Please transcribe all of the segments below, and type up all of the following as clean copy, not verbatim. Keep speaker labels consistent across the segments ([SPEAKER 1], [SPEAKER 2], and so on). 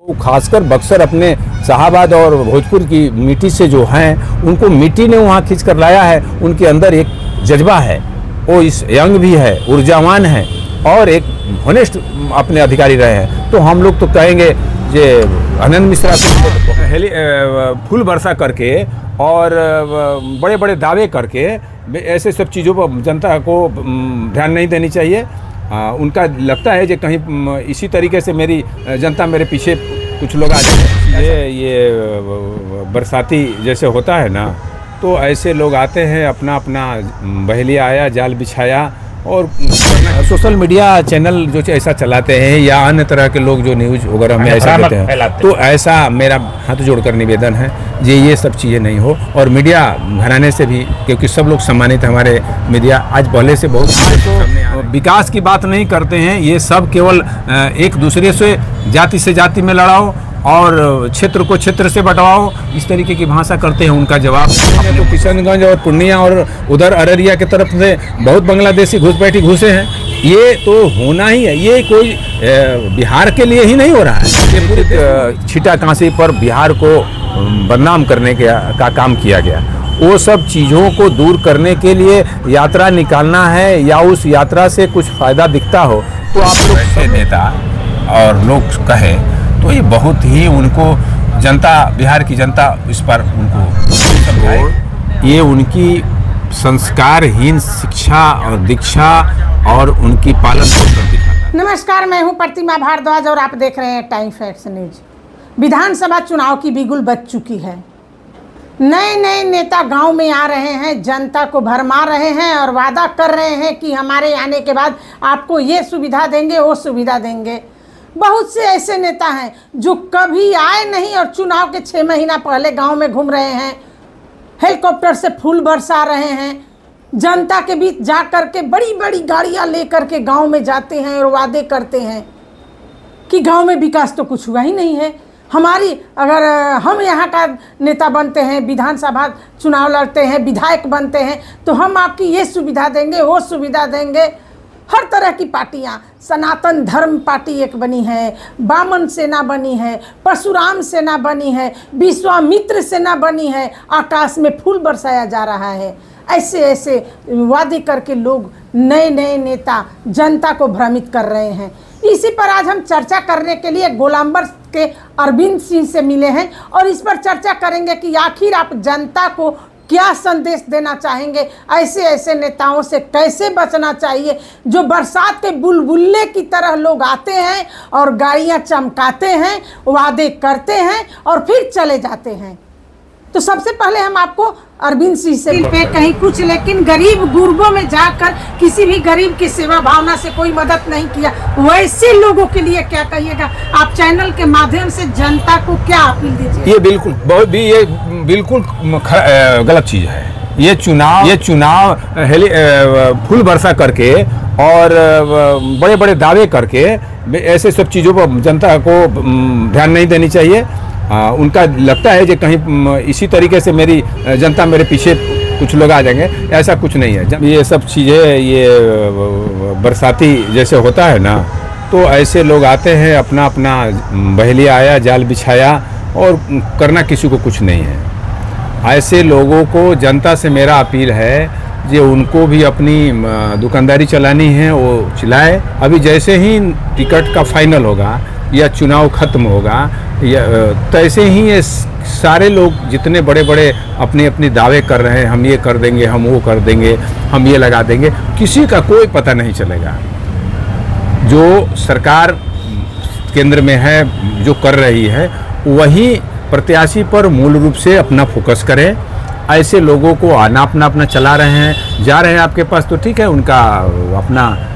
[SPEAKER 1] खासकर बक्सर अपने शाहाबाद और भोजपुर की मिट्टी से जो हैं, उनको मिट्टी ने वहाँ खींच कर लाया है। उनके अंदर एक जज्बा है, वो इस यंग भी है, ऊर्जावान है और एक होनेस्ट अपने अधिकारी रहे हैं। तो हम लोग तो कहेंगे जे आनंद मिश्रा को फूल बरसा करके और बड़े बड़े दावे करके ऐसे सब चीज़ों पर जनता को ध्यान नहीं देनी चाहिए। उनका लगता है कि कहीं इसी तरीके से मेरी जनता मेरे पीछे कुछ लोग आ जाए। ये बरसाती जैसे होता है ना, तो ऐसे लोग आते हैं, अपना अपना बहेलिया आया, जाल बिछाया और सोशल मीडिया चैनल जो ऐसा चलाते हैं या अन्य तरह के लोग जो न्यूज़ वगैरह में ऐसा देते हैं, तो ऐसा मेरा हाथ जोड़कर निवेदन है ये सब चीज़ें नहीं हो। और मीडिया घराने से भी, क्योंकि सब लोग सम्मानित हमारे मीडिया आज पहले से बहुत तो विकास की बात नहीं करते हैं। ये सब केवल एक दूसरे से जाति में लड़ाओ और क्षेत्र को क्षेत्र से बंटवाओ, इस तरीके की भाषा करते हैं। उनका जवाब तो किशनगंज और पूर्णिया और उधर अररिया की तरफ से बहुत बांग्लादेशी घुसपैठी घुसे हैं। ये तो होना ही है, ये कोई बिहार के लिए ही नहीं हो रहा है। ये पूरी छीटा कांसी पर बिहार को बदनाम करने का काम किया गया। वो सब चीज़ों को दूर करने के लिए यात्रा निकालना है या उस यात्रा से कुछ फ़ायदा दिखता हो तो आप लोग से नेता और लोग कहें तो ये बहुत ही उनको जनता, बिहार की जनता इस पर उनको ये उनकी संस्कारहीन शिक्षा और दीक्षा और उनकी पालन पोषण दिखाता।
[SPEAKER 2] नमस्कार, मैं हूं प्रतिमा भारद्वाज और आप देख रहे हैं टाइम फैक्ट्स न्यूज। विधानसभा चुनाव की बिगुल बज चुकी है। नए नए नेता गांव में आ रहे हैं, जनता को भरमा रहे हैं और वादा कर रहे हैं कि हमारे आने के बाद आपको ये सुविधा देंगे, वो सुविधा देंगे। बहुत से ऐसे नेता हैं जो कभी आए नहीं और चुनाव के 6 महीना पहले गांव में घूम रहे हैं, हेलीकॉप्टर से फूल बरसा रहे हैं, जनता के बीच जा कर के बड़ी बड़ी गाड़ियां लेकर के गांव में जाते हैं और वादे करते हैं कि गांव में विकास तो कुछ हुआ ही नहीं है। अगर हम यहाँ का नेता बनते हैं, विधानसभा चुनाव लड़ते हैं, विधायक बनते हैं, तो हम आपकी ये सुविधा देंगे, वो सुविधा देंगे। हर तरह की पार्टियां, सनातन धर्म पार्टी एक बनी है, बामन सेना बनी है, परशुराम सेना बनी है, विश्वामित्र सेना बनी है, आकाश में फूल बरसाया जा रहा है। ऐसे ऐसे वादे करके लोग, नए नए नेता जनता को भ्रमित कर रहे हैं। इसी पर आज हम चर्चा करने के लिए गोलंबर के अरविंद सिंह से मिले हैं और इस पर चर्चा करेंगे कि आखिर आप जनता को क्या संदेश देना चाहेंगे, ऐसे ऐसे नेताओं से कैसे बचना चाहिए जो बरसात के बुलबुल्ले की तरह लोग आते हैं और गाड़ियां चमकाते हैं, वादे करते हैं और फिर चले जाते हैं। तो सबसे पहले हम आपको अरविंद सिंह से पे कहीं कुछ, लेकिन गरीब गुरबों में जाकर किसी भी गरीब की सेवा भावना से कोई मदद नहीं किया, वैसे लोगों के लिए क्या कहिएगा? आप चैनल के माध्यम से जनता को क्या अपील दीजिए?
[SPEAKER 1] ये बिल्कुल गलत चीज़ है। ये चुनाव फूल बरसा करके और बड़े बड़े दावे करके ऐसे सब चीज़ों पर जनता को ध्यान नहीं देनी चाहिए। उनका लगता है कि कहीं इसी तरीके से मेरी जनता मेरे पीछे कुछ लोग आ जाएंगे, ऐसा कुछ नहीं है। ये सब चीज़ें ये बरसाती जैसे होता है ना, तो ऐसे लोग आते हैं, अपना अपना बहेलिया आया, जाल बिछाया और करना किसी को कुछ नहीं है। ऐसे लोगों को जनता से मेरा अपील है कि उनको भी अपनी दुकानदारी चलानी है, वो चलाए। अभी जैसे ही टिकट का फाइनल होगा या चुनाव खत्म होगा, या तैसे ही ये सारे लोग जितने बड़े बड़े अपने अपने दावे कर रहे हैं, हम ये कर देंगे, हम वो कर देंगे, हम ये लगा देंगे, किसी का कोई पता नहीं चलेगा। जो सरकार केंद्र में है, जो कर रही है, वही प्रत्याशी पर मूल रूप से अपना फोकस करें। ऐसे लोगों को आना अपना चला रहे हैं, जा रहे हैं आपके पास, तो ठीक है, उनका अपना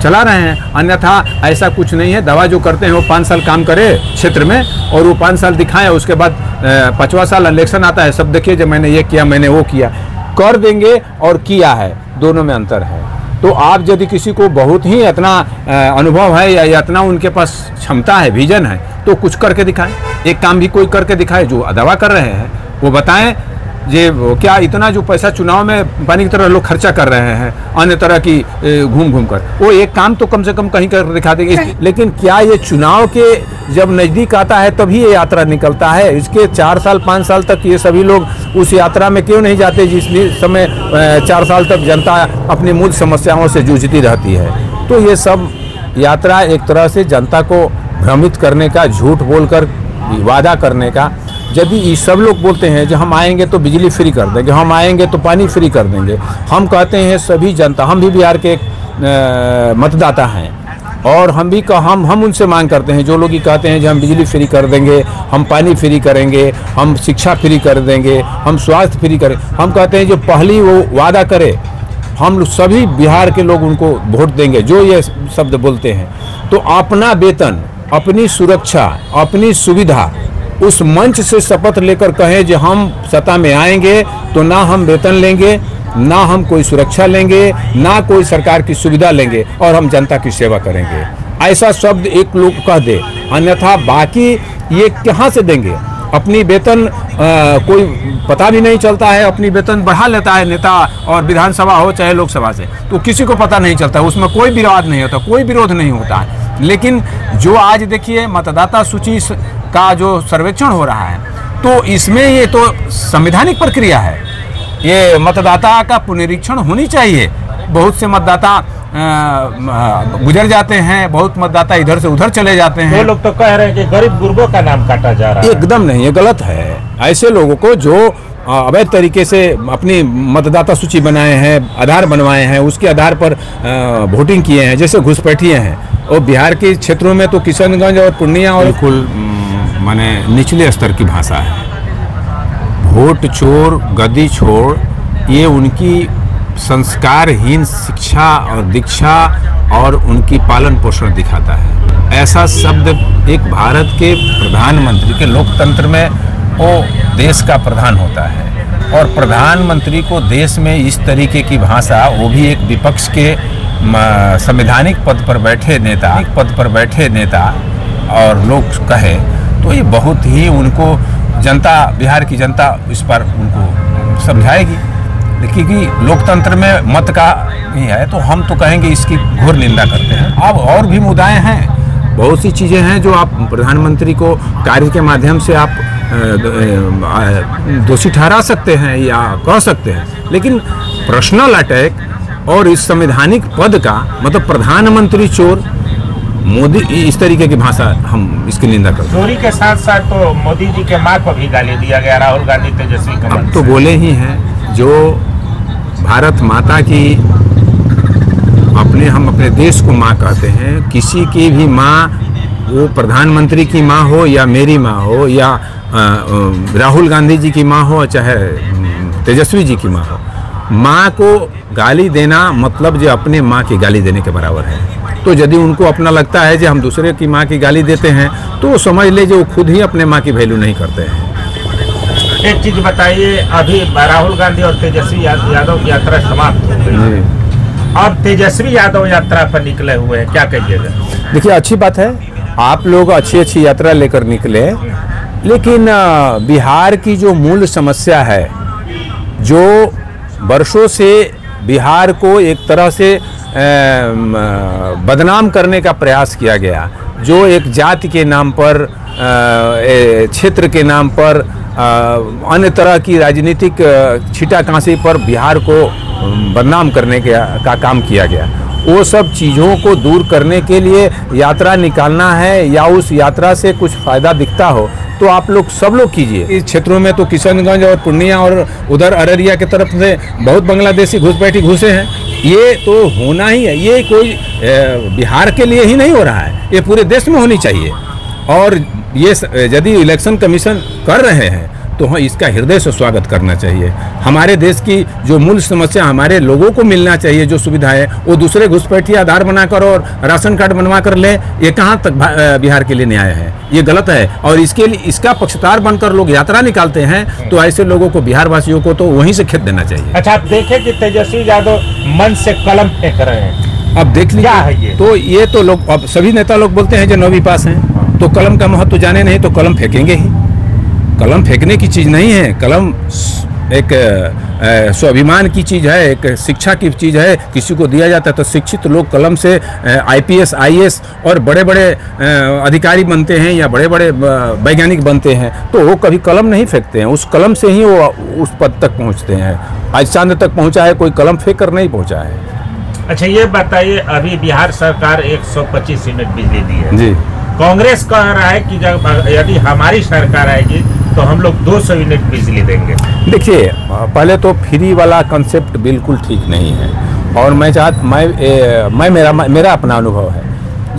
[SPEAKER 1] चला रहे हैं। अन्यथा ऐसा कुछ नहीं है। दवा जो करते हैं वो 5 साल काम करे क्षेत्र में और वो 5 साल दिखाएं, उसके बाद 5वां साल इलेक्शन आता है, सब देखिए जब मैंने ये किया, मैंने वो किया। कर देंगे और किया है, दोनों में अंतर है। तो आप यदि किसी को बहुत ही इतना अनुभव है या इतना उनके पास क्षमता है, विजन है, तो कुछ करके दिखाएं। एक काम भी कोई करके दिखाए। जो दावा कर रहे हैं वो बताएं ये क्या इतना जो पैसा चुनाव में पानी की तरह लोग खर्चा कर रहे हैं अन्य तरह की घूम घूम कर, वो एक काम तो कम से कम कहीं कर दिखा देंगे। लेकिन क्या ये चुनाव के जब नज़दीक आता है तभी ये यात्रा निकलता है? इसके 4 साल 5 साल तक ये सभी लोग उस यात्रा में क्यों नहीं जाते जिस समय 4 साल तक जनता अपनी मूल समस्याओं से जूझती रहती है? तो ये सब यात्रा एक तरह से जनता को भ्रमित करने का, झूठ बोलकर वादा करने का। यदि ये सब लोग बोलते हैं कि हम आएंगे तो बिजली फ्री कर देंगे, हम आएंगे तो पानी फ्री कर देंगे, हम कहते हैं सभी जनता, हम भी बिहार के मतदाता हैं और हम उनसे मांग करते हैं, जो लोग ये कहते हैं कि हम बिजली फ्री कर देंगे, हम पानी फ्री करेंगे, हम शिक्षा फ्री कर देंगे, हम स्वास्थ्य फ्री करें, हम कहते हैं जो पहली वो वादा करे हम सभी बिहार के लोग उनको वोट देंगे जो ये शब्द बोलते हैं। तो अपना वेतन, अपनी सुरक्षा, अपनी सुविधा उस मंच से शपथ लेकर कहें कि हम सत्ता में आएंगे तो ना हम वेतन लेंगे, ना हम कोई सुरक्षा लेंगे, ना कोई सरकार की सुविधा लेंगे और हम जनता की सेवा करेंगे, ऐसा शब्द एक लोग कह दे। अन्यथा बाकी ये कहाँ से देंगे? अपनी वेतन कोई पता भी नहीं चलता है, अपनी वेतन बढ़ा लेता है नेता, और विधानसभा हो चाहे लोकसभा से, तो किसी को पता नहीं चलता, उसमें कोई विवाद नहीं होता, कोई विरोध नहीं होता है। लेकिन जो आज देखिए मतदाता सूची का जो सर्वेक्षण हो रहा है, तो इसमें ये तो संवैधानिक प्रक्रिया है, ये मतदाता का पुनरीक्षण होनी चाहिए। बहुत से मतदाता गुजर जाते हैं, बहुत मतदाता इधर से उधर चले जाते हैं।
[SPEAKER 3] वो लोग तो कह रहे हैं कि गरीब गुरबों का नाम काटा जा रहा है।
[SPEAKER 1] एकदम नहीं, ये गलत है। ऐसे लोगों को जो अवैध तरीके से अपनी मतदाता सूची बनाए हैं, आधार बनवाए हैं, उसके आधार पर वोटिंग किए हैं, जैसे घुसपैठिए हैं, और बिहार के क्षेत्रों में तो किशनगंज और पूर्णिया और बिल्कुल माने निचले स्तर की भाषा है। वोट चोर गद्दी छोड़, ये उनकी संस्कारहीन शिक्षा और दीक्षा और उनकी पालन पोषण दिखाता है। ऐसा शब्द एक भारत के प्रधानमंत्री के लोकतंत्र में वो देश का प्रधान होता है, और प्रधानमंत्री को देश में इस तरीके की भाषा, वो भी एक विपक्ष के संवैधानिक पद पर बैठे नेता और लोग कहे, तो ये बहुत ही उनको जनता, बिहार की जनता इस पर उनको समझाएगी। क्योंकि लोकतंत्र में मत का ही है, तो हम तो कहेंगे इसकी घोर निंदा करते हैं। अब और भी मुद्दाएं हैं, बहुत सी चीज़ें हैं जो आप प्रधानमंत्री को कार्य के माध्यम से आप दोषी ठहरा सकते हैं या कह सकते हैं, लेकिन पर्सनल अटैक और इस संवैधानिक पद का मतलब प्रधानमंत्री चोर, मोदी, इस तरीके की भाषा हम इसकी निंदा करते हैं।
[SPEAKER 3] चोरी के साथ साथ तो मोदी जी के माँ को भी गाली दिया गया, राहुल गांधी तेजस्वी के
[SPEAKER 1] अब तो बोले ही हैं, जो भारत माता की हम अपने देश को माँ कहते हैं, किसी की भी माँ, वो प्रधानमंत्री की माँ हो या मेरी माँ हो या राहुल गांधी जी की माँ हो चाहे तेजस्वी जी की माँ हो, माँ को गाली देना मतलब जो अपने माँ की गाली देने के बराबर है। तो यदि उनको अपना लगता है कि हम दूसरे की माँ की गाली देते हैं, तो वो समझ ले जो खुद ही अपने माँ की वैल्यू नहीं करते हैं।
[SPEAKER 3] एक चीज बताइए, अभी राहुल गांधी और तेजस्वी यादव यात्रा समाप्त हो गई, अब तेजस्वी यादव यात्रा पर निकले हुए हैं, क्या कहिएगा?
[SPEAKER 1] देखिए, अच्छी बात है, आप लोग अच्छी यात्रा लेकर निकले, लेकिन बिहार की जो मूल समस्या है, जो वर्षों से बिहार को एक तरह से बदनाम करने का प्रयास किया गया, जो एक जाति के नाम पर, क्षेत्र के नाम पर, अन्य तरह की राजनीतिक छीटाकशी पर बिहार को बदनाम करने का काम किया गया, वो सब चीज़ों को दूर करने के लिए यात्रा निकालना है, या उस यात्रा से कुछ फ़ायदा दिखता हो तो आप लोग सब लोग कीजिए। इस क्षेत्रों में तो किशनगंज और पूर्णिया और उधर अररिया की तरफ से बहुत बांग्लादेशी घुसपैठी घुसे हैं, ये तो होना ही है। ये कोई बिहार के लिए ही नहीं हो रहा है, ये पूरे देश में होनी चाहिए। और ये यदि इलेक्शन कमीशन कर रहे हैं तो हाँ, इसका हृदय से स्वागत करना चाहिए। हमारे देश की जो मूल समस्या, हमारे लोगों को मिलना चाहिए जो सुविधा है, वो दूसरे घुसपैठी आधार बनाकर और राशन कार्ड बनवा कर ले, ये कहाँ तक बिहार के लिए न्याय है? ये गलत है। और इसके लिए इसका पक्षकार बनकर लोग यात्रा निकालते हैं, तो ऐसे लोगों को, बिहार वासियों को तो वहीं से खेत देना चाहिए।
[SPEAKER 3] अच्छा, आप देखें कि तेजस्वी यादव मन से कलम फेंक रहे हैं,
[SPEAKER 1] अब देख लीजिए,
[SPEAKER 3] क्या है ये?
[SPEAKER 1] तो ये तो लोग, अब सभी नेता लोग बोलते हैं जो 9वीं पास हैं, तो कलम का महत्व जाने नहीं तो कलम फेंकेंगे ही। कलम फेंकने की चीज़ नहीं है, कलम एक स्वाभिमान की चीज़ है, एक शिक्षा की चीज़ है। किसी को दिया जाता है तो शिक्षित लोग कलम से IPS IAS और बड़े बड़े अधिकारी बनते हैं या बड़े बड़े वैज्ञानिक बनते हैं, तो वो कभी कलम नहीं फेंकते हैं, उस कलम से ही वो उस पद तक पहुंचते हैं। आज चांद तक पहुंचा है, कोई कलम फेंक कर नहीं पहुंचा है।
[SPEAKER 3] अच्छा, ये बताइए, अभी बिहार सरकार 125 यूनिट बिजली दी है
[SPEAKER 1] जी।
[SPEAKER 3] कांग्रेस कह रहा है कि जब यदि हमारी सरकार आएगी तो हम लोग 200 यूनिट बिजली देंगे।
[SPEAKER 1] देखिए, पहले तो फ्री वाला कंसेप्ट बिल्कुल ठीक नहीं है, और मेरा अपना अनुभव है।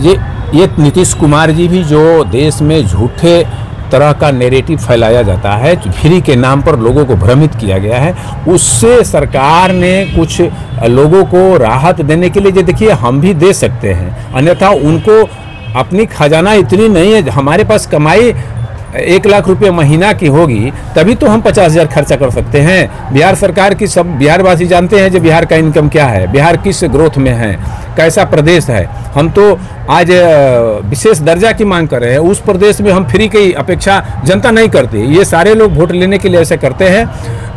[SPEAKER 1] ये नीतीश कुमार जी भी जो देश में झूठे तरह का नैरेटिव फैलाया जाता है, फ्री के नाम पर लोगों को भ्रमित किया गया है, उससे सरकार ने कुछ लोगों को राहत देने के लिए, देखिए हम भी दे सकते हैं, अन्यथा उनको अपनी खजाना इतनी नहीं है। हमारे पास कमाई 1 लाख रुपये महीना की होगी तभी तो हम 50,000 खर्चा कर सकते हैं। बिहार सरकार की सब बिहारवासी जानते हैं जो बिहार का इनकम क्या है, बिहार किस ग्रोथ में है, कैसा प्रदेश है। हम तो आज विशेष दर्जा की मांग कर रहे हैं, उस प्रदेश में हम फ्री की अपेक्षा जनता नहीं करती। ये सारे लोग वोट लेने के लिए ऐसा करते हैं।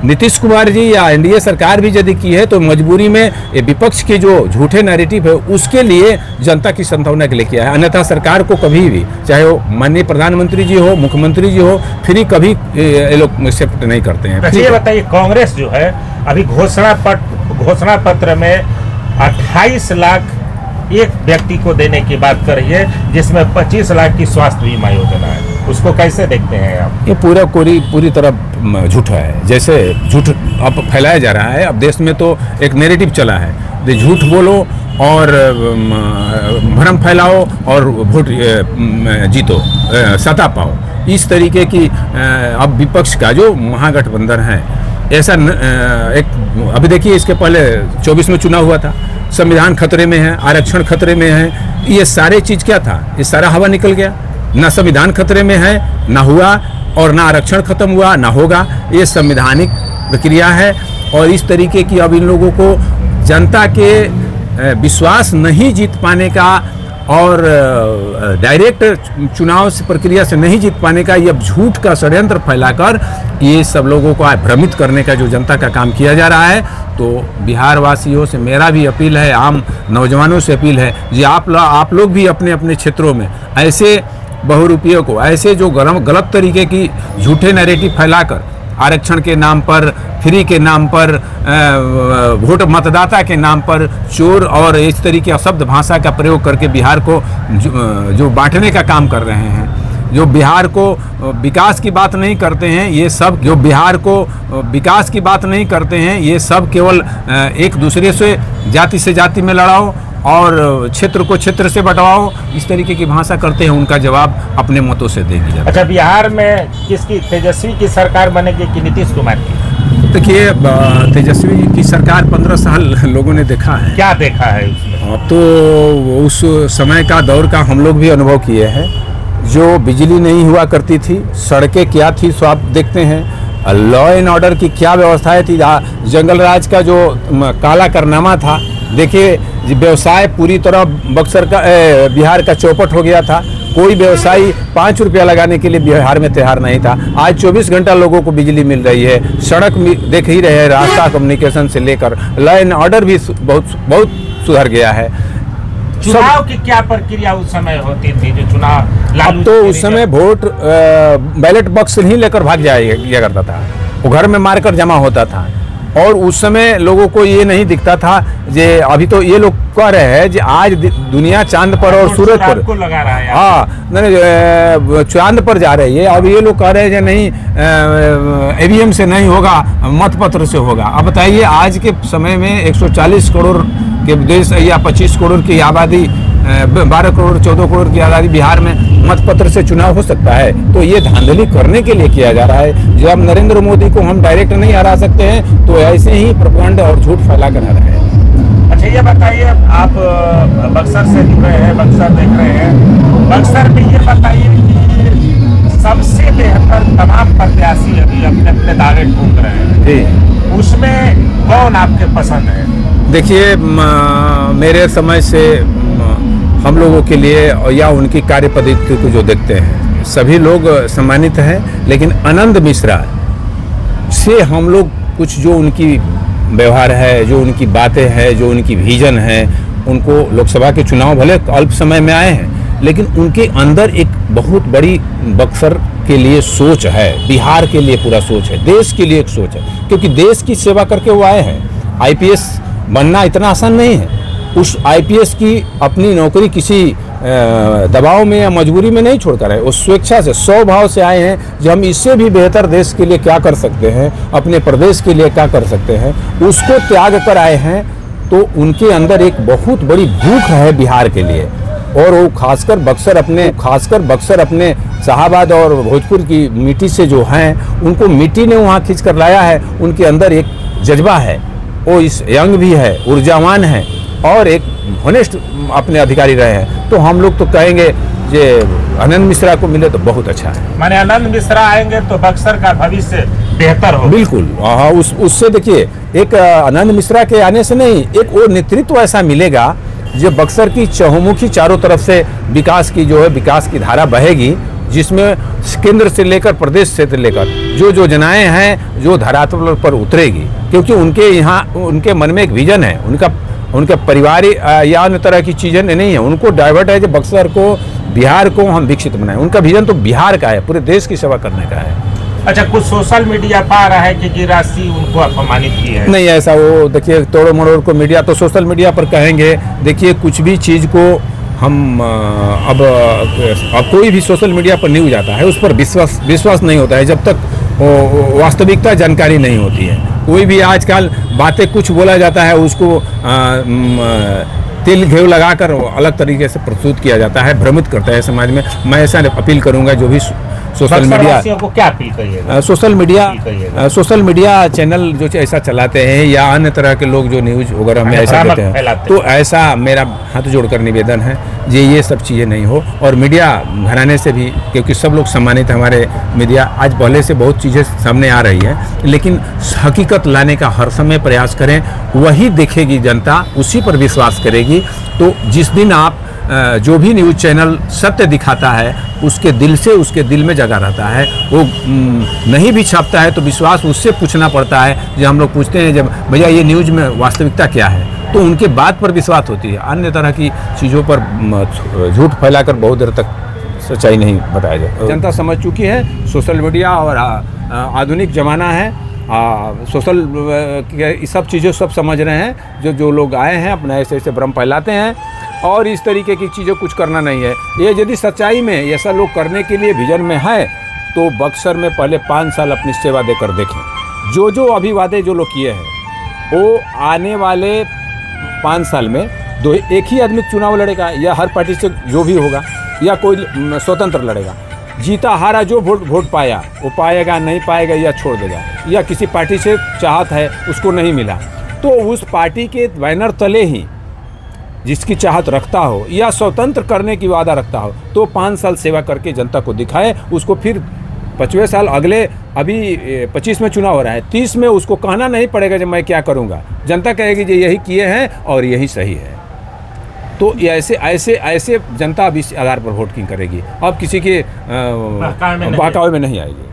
[SPEAKER 1] नीतीश कुमार जी या NDA सरकार भी यदि की है तो मजबूरी में ये विपक्ष के जो झूठे नैरेटिव है उसके लिए, जनता की संभावना के लिए किया है। अन्यथा सरकार को कभी भी, चाहे वो माननीय प्रधानमंत्री जी हो, मुख्यमंत्री जी हो, फ्री कभी ये लोग एक्सेप्ट नहीं करते हैं।
[SPEAKER 3] ये बताइए, कांग्रेस जो है अभी घोषणा पत्र में 28 लाख एक व्यक्ति को देने की बात कर रही है, जिसमें 25 लाख की स्वास्थ्य बीमा योजना है, उसको कैसे देखते हैं आप?
[SPEAKER 1] ये पूरी तरह झूठा है। जैसे झूठ अब फैलाया जा रहा है, अब देश में तो एक नैरेटिव चला है, झूठ बोलो और भ्रम फैलाओ और वोट जीतो, सत्ता पाओ। इस तरीके की अब विपक्ष का जो महागठबंधन है, ऐसा एक अभी देखिए, इसके पहले 24 में चुनाव हुआ था, संविधान खतरे में है, आरक्षण खतरे में है, ये सारे चीज़ क्या था, ये सारा हवा निकल गया। ना संविधान खतरे में है, ना हुआ, और ना आरक्षण खत्म हुआ, ना होगा। ये संवैधानिक प्रक्रिया है, और इस तरीके की अब इन लोगों को जनता के विश्वास नहीं जीत पाने का और डायरेक्ट चुनाव से प्रक्रिया से नहीं जीत पाने का, ये झूठ का षड्यंत्र फैलाकर ये सब लोगों को भ्रमित करने का जो जनता का काम किया जा रहा है। तो बिहार वासियों से मेरा भी अपील है, आम नौजवानों से अपील है जी, आप लोग भी अपने अपने क्षेत्रों में ऐसे बहुरूपियों को, ऐसे जो गलत तरीके की झूठे नैरेटिव फैलाकर आरक्षण के नाम पर, फ्री के नाम पर, वोट मतदाता के नाम पर चोर और इस तरीके अशब्द भाषा का प्रयोग करके बिहार को जो बांटने का काम कर रहे हैं, जो बिहार को विकास की बात नहीं करते हैं, ये सब जो बिहार को विकास की बात नहीं करते हैं, ये सब केवल एक दूसरे से जाति में लड़ाओ और क्षेत्र को क्षेत्र से बंटवाओ, इस तरीके की भाषा करते हैं, उनका जवाब अपने मतों से देगी जाती है।
[SPEAKER 3] अच्छा, बिहार में किसकी, तेजस्वी की सरकार बनेगी कि नीतीश कुमार की?
[SPEAKER 1] देखिए, तेजस्वी की सरकार 15 साल लोगों ने देखा है।
[SPEAKER 3] क्या देखा है उसमें?
[SPEAKER 1] अब तो उस समय का दौर का हम लोग भी अनुभव किए हैं। जो बिजली नहीं हुआ करती थी, सड़कें क्या थी सो आप देखते हैं, लॉ एंड ऑर्डर की क्या व्यवस्थाएं थी, जंगल राज का जो काला कारनामा था, देखिए व्यवसाय पूरी तरह बक्सर का बिहार का चौपट हो गया था। कोई व्यवसायी 5 रुपया लगाने के लिए बिहार में तैयार नहीं था। आज 24 घंटा लोगों को बिजली मिल रही है, सड़क देख ही रहे हैं, रास्ता कम्युनिकेशन से लेकर लॉ एंड ऑर्डर भी बहुत सुधर गया है।
[SPEAKER 3] चुनाव की क्या प्रक्रिया उस समय होती थी जो चुनाव?
[SPEAKER 1] अब तो उस समय वोट बैलेट बॉक्स ही लेकर भाग जाया करता था, वो घर में मारकर जमा होता था। और उस समय लोगों को ये नहीं दिखता था, जे अभी तो ये लोग कह रहे हैं कि आज दुनिया चांद पर और सूरज पर
[SPEAKER 3] को लगा रहा है।
[SPEAKER 1] हाँ, नहीं, चांद पर जा रही है। अब ये लोग कह रहे हैं कि नहीं, EVM से नहीं होगा, मतपत्र से होगा। अब बताइए, आज के समय में 140 करोड़ के देश या 25 करोड़ की आबादी, 12 करोड़ 14 करोड़ की आबादी बिहार में मतपत्र से चुनाव हो सकता है। तो ये धांधली करने के लिए किया जा रहा है। जब नरेंद्र मोदी को हम डायरेक्ट नहीं हरा सकते हैं तो ऐसे ही प्रोपेगेंडा और झूठ फैला कर रहे हैं।
[SPEAKER 3] अच्छा, ये बताइए, आप बक्सर से जुड़े हैं, बक्सर देख रहे हैं, बक्सर में ये बताइए कि सबसे बेहतर तमाम प्रत्याशी अभी अपने अपने दावे ठोक रहे हैं जी, उसमें कौन आपके पसंद है?
[SPEAKER 1] देखिए, मेरे समय से हम लोगों के लिए या उनकी कार्य पद्धति को जो देखते हैं, सभी लोग सम्मानित हैं, लेकिन आनंद मिश्रा से हम लोग कुछ जो उनकी व्यवहार है, जो उनकी बातें हैं, जो उनकी विजन है, उनको लोकसभा के चुनाव भले अल्प समय में आए हैं, लेकिन उनके अंदर एक बहुत बड़ी बक्सर के लिए सोच है, बिहार के लिए पूरा सोच है, देश के लिए एक सोच है, क्योंकि देश की सेवा करके वो आए हैं। आईपीएस बनना इतना आसान नहीं है। उस आईपीएस की अपनी नौकरी किसी दबाव में या मजबूरी में नहीं छोड़कर आए, उस स्वेच्छा से, स्वभाव से आए हैं जो हम इससे भी बेहतर देश के लिए क्या कर सकते हैं, अपने प्रदेश के लिए क्या कर सकते हैं, उसको त्याग कर आए हैं। तो उनके अंदर एक बहुत बड़ी भूख है बिहार के लिए, और वो खासकर बक्सर अपने शाहाबाद और भोजपुर की मिट्टी से जो हैं, उनको मिट्टी ने वहाँ खींच कर लाया है। उनके अंदर एक जज्बा है, वो इस यंग भी है, ऊर्जावान है और एक होनेस्ट अपने अधिकारी रहे हैं। तो हम लोग तो कहेंगे जे आनंद मिश्रा को मिले तो बहुत अच्छा है।
[SPEAKER 3] माने आनंद मिश्रा आएंगे तो बक्सर का भविष्य बेहतर हो।
[SPEAKER 1] बिल्कुल, हाँ, उससे देखिए, एक आनंद मिश्रा के आने से नहीं, एक वो नेतृत्व ऐसा मिलेगा जो बक्सर की चहुमुखी चारों तरफ से विकास की धारा बहेगी, जिसमें केंद्र से लेकर प्रदेश से लेकर जो योजनाएं हैं जो धरातल पर उतरेगी, क्योंकि उनके मन में एक विजन है, उनका परिवार या अन्य तरह की चीज़ें नहीं है। उनको डाइवर्ट है कि बक्सर को, बिहार को हम विकसित बनाएं। उनका विजन तो बिहार का है, पूरे देश की सेवा करने का है।
[SPEAKER 3] अच्छा, कुछ सोशल मीडिया पा रहा है कि गिरासी उनको अपमानित की है?
[SPEAKER 1] नहीं, ऐसा वो देखिए, तोड़ो मरोड़ को मीडिया तो सोशल मीडिया पर कहेंगे। देखिए, कुछ भी चीज़ को हम अब कोई भी सोशल मीडिया पर न्यूज आता है, उस पर विश्वास नहीं होता है जब तक वास्तविकता जानकारी नहीं होती है। कोई भी आजकल बातें कुछ बोला जाता है, उसको तिल घेव लगाकर अलग तरीके से प्रस्तुत किया जाता है, भ्रमित करता है समाज में। मैं ऐसा अपील करूंगा, जो भी सोशल मीडिया
[SPEAKER 3] को क्या अपील करिएगा?
[SPEAKER 1] सोशल मीडिया चैनल जो ऐसा चलाते हैं या अन्य तरह के लोग जो न्यूज वगैरह में ऐसा देते हैं, तो ऐसा मेरा हाथ जोड़कर निवेदन है ये सब चीज़ें नहीं हो। और मीडिया घराने से भी, क्योंकि सब लोग सम्मानित, हमारे मीडिया आज पहले से बहुत चीज़ें सामने आ रही है, लेकिन हकीकत लाने का हर समय प्रयास करें, वही देखेगी जनता, उसी पर विश्वास करेगी। तो जिस दिन आप जो भी न्यूज़ चैनल सत्य दिखाता है, उसके दिल में जगह रहता है। वो नहीं भी छापता है तो विश्वास उससे पूछना पड़ता है। जब हम लोग पूछते हैं जब भैया ये न्यूज़ में वास्तविकता क्या है, तो उनके बात पर विश्वास होती है। अन्य तरह की चीज़ों पर झूठ फैलाकर बहुत देर तक सच्चाई नहीं बताया जाए। जनता समझ चुकी है, सोशल मीडिया और आधुनिक ज़माना है, सोशल सब चीज़ें सब समझ रहे हैं। जो लोग आए हैं अपना ऐसे भ्रम फैलाते हैं, और इस तरीके की चीज़ें कुछ करना नहीं है। ये यदि सच्चाई में ऐसा लोग करने के लिए विजन में है, तो बक्सर में पहले 5 साल अपनी सेवा देकर देखें। जो अभी वादे जो लोग किए हैं, वो आने वाले 5 साल में एक ही आदमी चुनाव लड़ेगा, या हर पार्टी से जो भी होगा, या कोई स्वतंत्र लड़ेगा। जीता हारा जो वोट पाया वो पाएगा, नहीं पाएगा या छोड़ देगा, या किसी पार्टी से चाहत है उसको नहीं मिला, तो उस पार्टी के बैनर तले ही जिसकी चाहत रखता हो या स्वतंत्र करने की वादा रखता हो, तो 5 साल सेवा करके जनता को दिखाए। उसको फिर 5वें साल, अगले अभी 25 में चुनाव हो रहा है, 30 में उसको कहना नहीं पड़ेगा जब मैं क्या करूँगा। जनता कहेगी जी यही किए हैं और यही सही है। तो ऐसे जनता अब इस आधार पर वोटिंग करेगी, अब किसी के बहकावे में नहीं आएगी।